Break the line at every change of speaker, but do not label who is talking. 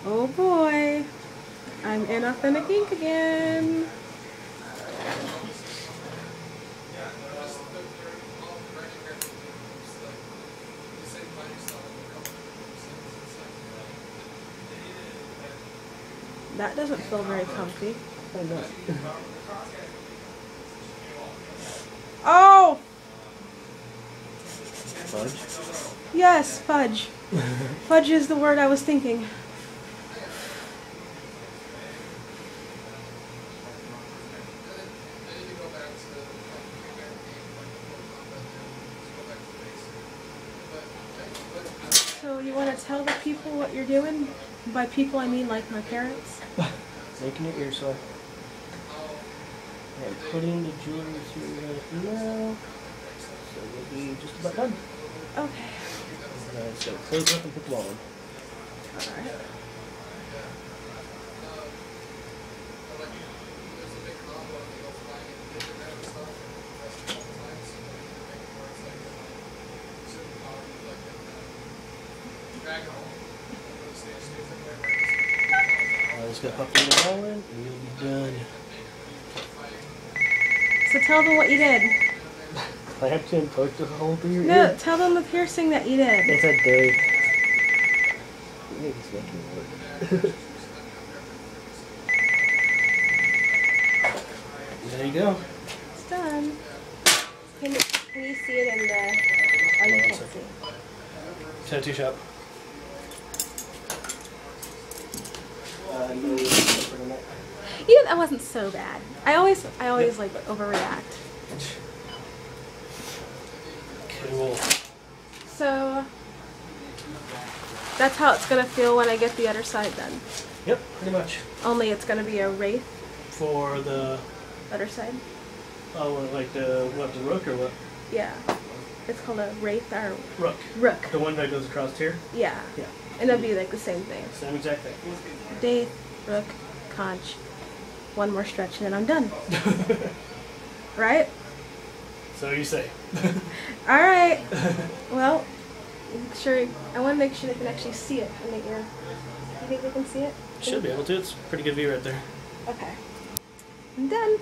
Oh boy. I'm in authentic ink again. That doesn't feel very comfy.
Why not?
Oh!
Fudge?
Yes, fudge. Fudge is the word I was thinking. So you want to tell the people what you're doing? By people, I mean like my parents.
Making your ear sore. And putting the jewelry through right now. So we'll be just about done.
Okay.
So close up and put them on.
Alright.
Just gonna pop them all in and you'll be done.
So tell them what you did.
Clamped and poked a hole through your
No,
ear.
tell them the piercing that you did.
It's a day. Maybe it's making it work. There you go.
It's done. Can you see it in the... Oh, you can't see.
Tattoo shop.
You know, that wasn't so bad. I always like overreact.
Cool.
So that's how it's gonna feel when I get the other side done.
Yep, pretty much.
Only it's gonna be a wraith.
For the
Other side.
like the rook or what?
Yeah. It's called a wraith or
Rook.
rook.
The one that goes across here?
Yeah.
Yeah.
And it'll be like the same thing.
Same exact thing.
Daith, rook, conch. One more stretch and then I'm done. Right?
So you say.
Alright. Well, sure. I want to make sure they can actually see it in the ear. You think they can see it?
Should be able to. It's a pretty good view right there.
Okay. I'm done.